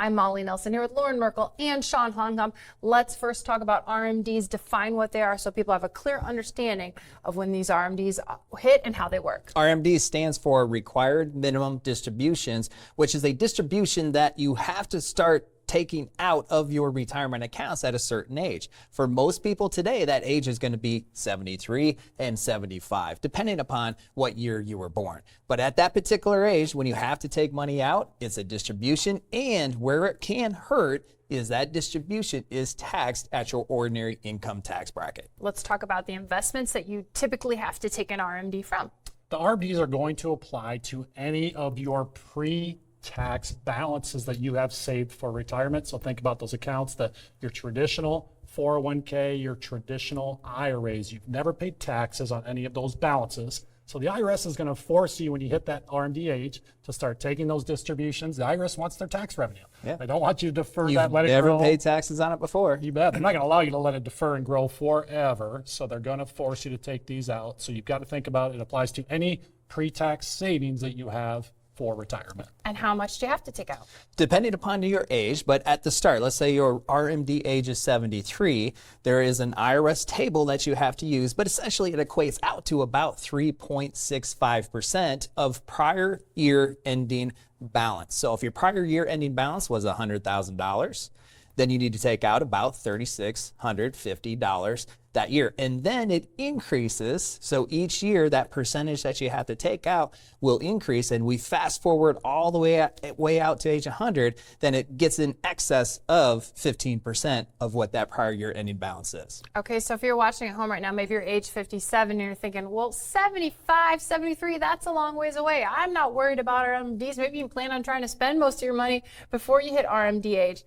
I'm Molly Nelson here with Loren Merkle and Chawn Honkomp. Let's first talk about RMDs, define what they are so people have a clear understanding of when these RMDs hit and how they work. RMD stands for Required Minimum Distributions, which is a distribution that you have to start taking out of your retirement accounts at a certain age. For most people today, that age is going to be 73 and 75, depending upon what year you were born. But at that particular age, when you have to take money out, it's a distribution, and where it can hurt is that distribution is taxed at your ordinary income tax bracket. Let's talk about the investments that you typically have to take an RMD from. The RMDs are going to apply to any of your pre-tax balances that you have saved for retirement. So think about those accounts, your traditional 401k, your traditional IRAs. You've never paid taxes on any of those balances. So the IRS is going to force you, when you hit that RMD age, to start taking those distributions. The IRS wants their tax revenue. Yeah. They don't want you to defer that, let it grow. grow. Never paid taxes on it before. You bet. They're not going to allow you to let it defer and grow forever. So they're going to force you to take these out. So you've got to think about it. It applies to any pre-tax savings that you have for retirement. And how much do you have to take out? Depending upon your age, but at the start, let's say your RMD age is 73, there is an IRS table that you have to use, but essentially it equates out to about 3.65% of prior year ending balance. So if your prior year ending balance was $100,000, then you need to take out about $3,650 that year. And then it increases. So each year, that percentage that you have to take out will increase. And we fast forward all the way out to age 100, then it gets in excess of 15% of what that prior year ending balance is. Okay, so if you're watching at home right now, maybe you're age 57 and you're thinking, well, 75, 73, that's a long ways away. I'm not worried about RMDs. Maybe you plan on trying to spend most of your money before you hit RMD age.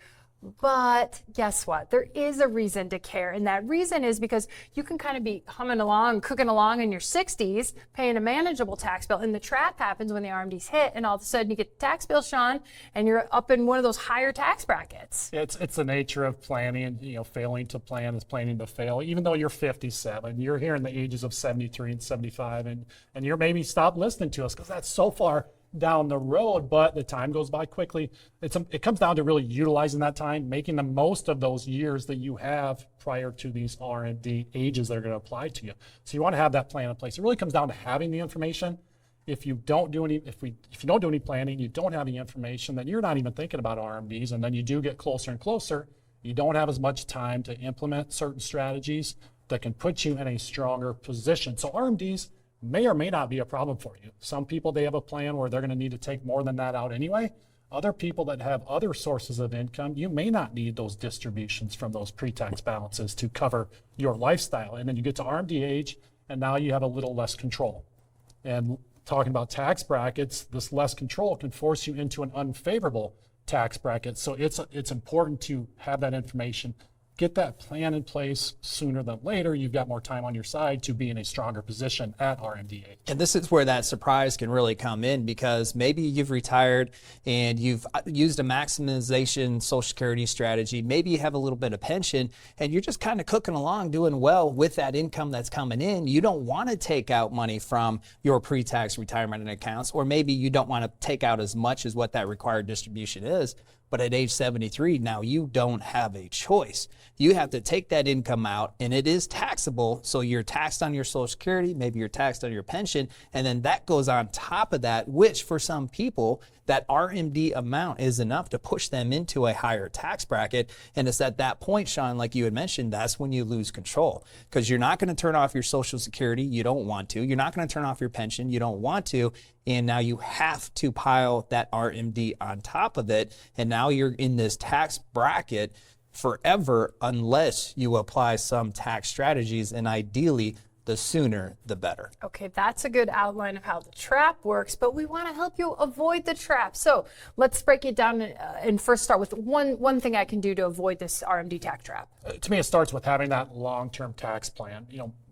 But guess what? There is a reason to care. And that reason is because you can kind of be humming along, cooking along in your 60s, paying a manageable tax bill. And the trap happens when the RMDs hit, and all of a sudden you get the tax bill, Chawn, and you're up in one of those higher tax brackets. It's the nature of planning, and failing to plan is planning to fail. Even though you're 57, you're here in the ages of 73 and 75, and you're maybe stop listening to us because that's so far down the road, but the time goes by quickly. It comes down to really utilizing that time, making the most of those years that you have prior to these RMD ages that are going to apply to you. So you want to have that plan in place. It really comes down to having the information. If you don't do any planning, you don't have the information, then you're not even thinking about RMDs, and then you do get closer and closer. You don't have as much time to implement certain strategies that can put you in a stronger position. So RMDs may or may not be a problem for you. Some people, they have a plan where they're going to need to take more than that out anyway. Other people that have other sources of income, you may not need those distributions from those pre-tax balances to cover your lifestyle. And then you get to RMD age, and now you have a little less control. And talking about tax brackets, this less control can force you into an unfavorable tax bracket. So it's important to have that information. Get that plan in place sooner than later. You've got more time on your side to be in a stronger position at RMD age. And this is where that surprise can really come in, because maybe you've retired and you've used a maximization Social Security strategy. Maybe you have a little bit of pension and you're just kind of cooking along, doing well with that income that's coming in. You don't want to take out money from your pre-tax retirement accounts, or maybe you don't want to take out as much as what that required distribution is. But at age 73, now you don't have a choice. You have to take that income out, and it is taxable. So you're taxed on your Social Security, maybe you're taxed on your pension, and then that goes on top of that, which for some people, that RMD amount is enough to push them into a higher tax bracket. And it's at that point, Chawn, like you had mentioned, that's when you lose control, because you're not going to turn off your Social Security. You don't want to. You're not going to turn off your pension. You don't want to. And now you have to pile that RMD on top of it. And now you're in this tax bracket forever unless you apply some tax strategies, and ideally the sooner the better. Okay, that's a good outline of how the trap works, but we want to help you avoid the trap. So let's break it down and first start with one thing I can do to avoid this RMD tax trap. To me, it starts with having that long-term tax plan.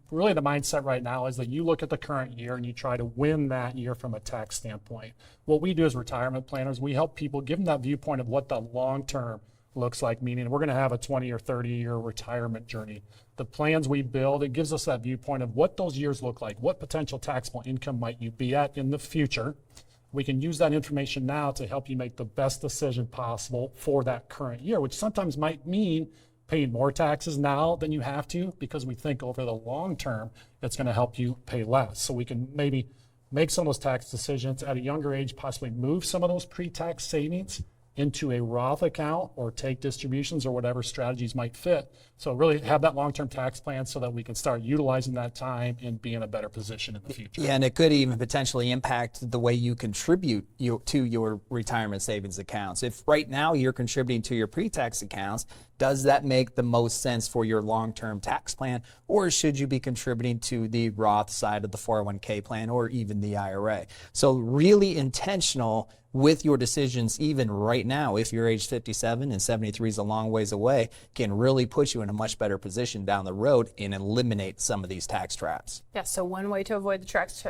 Really the mindset right now is that you look at the current year and you try to win that year from a tax standpoint. What we do as retirement planners, we help people give them that viewpoint of what the long-term looks like, meaning we're going to have a 20 or 30 year retirement journey. The plans we build, it gives us that viewpoint of what those years look like, what potential taxable income might you be at in the future. We can use that information now to help you make the best decision possible for that current year, which sometimes might mean paying more taxes now than you have to, because we think over the long term, it's going to help you pay less. So we can maybe make some of those tax decisions at a younger age, possibly move some of those pre-tax savings into a Roth account or take distributions or whatever strategies might fit. So really have that long-term tax plan so that we can start utilizing that time and be in a better position in the future. Yeah, and it could even potentially impact the way you contribute to your retirement savings accounts. If right now you're contributing to your pre-tax accounts, does that make the most sense for your long-term tax plan, or should you be contributing to the Roth side of the 401k plan or even the IRA? So really intentional with your decisions even right now, if you're age 57 and 73 is a long ways away, can really put you in a much better position down the road and eliminate some of these tax traps. Yeah, so one way to avoid the tax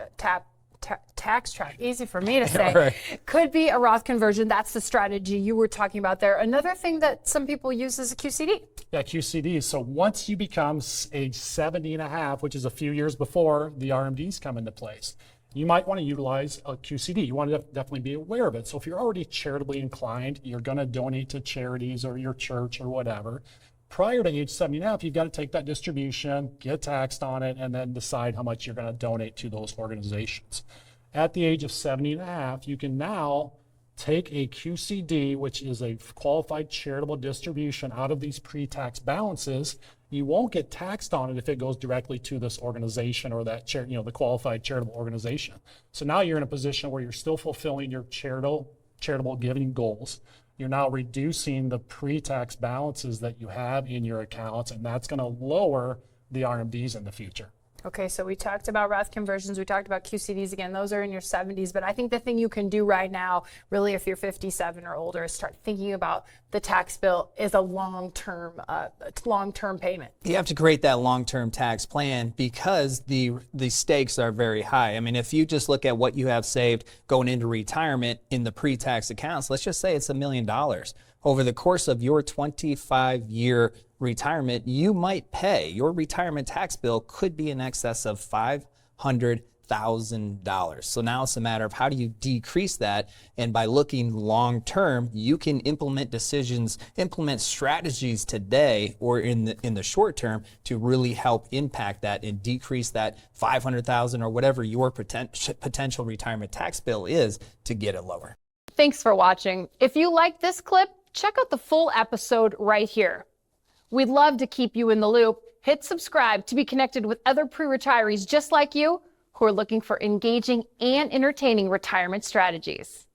trap, easy for me to say, Right. could be a Roth conversion. That's the strategy you were talking about there. Another thing that some people use is a QCD. Yeah, QCDs. So once you become age 70 and a half, which is a few years before the RMDs come into place, you might want to utilize a QCD. You want to definitely be aware of it. So if you're already charitably inclined, you're going to donate to charities or your church or whatever. Prior to age 70 and a half, you've got to take that distribution, get taxed on it, and then decide how much you're going to donate to those organizations. At the age of 70 and a half, you can now take a QCD, which is a qualified charitable distribution, out of these pre-tax balances. You won't get taxed on it if it goes directly to this organization or that the qualified charitable organization. So now you're in a position where you're still fulfilling your charitable giving goals. You're now reducing the pre-tax balances that you have in your accounts, and that's going to lower the RMDs in the future. Okay, so we talked about Roth conversions, we talked about QCDs again, those are in your 70s, but I think the thing you can do right now, really if you're 57 or older, is start thinking about the tax bill as a long-term payment. You have to create that long-term tax plan because the stakes are very high. I mean, if you just look at what you have saved going into retirement in the pre-tax accounts, let's just say it's $1 million. Over the course of your 25-year retirement, you might pay, your retirement tax bill could be in excess of $500,000. So now it's a matter of how do you decrease that? And by looking long term, you can implement strategies today or in the short term to really help impact that and decrease that $500,000 or whatever your potential retirement tax bill is to get it lower. Thanks for watching. If you like this clip, check out the full episode right here. We'd love to keep you in the loop. Hit subscribe to be connected with other pre-retirees just like you who are looking for engaging and entertaining retirement strategies.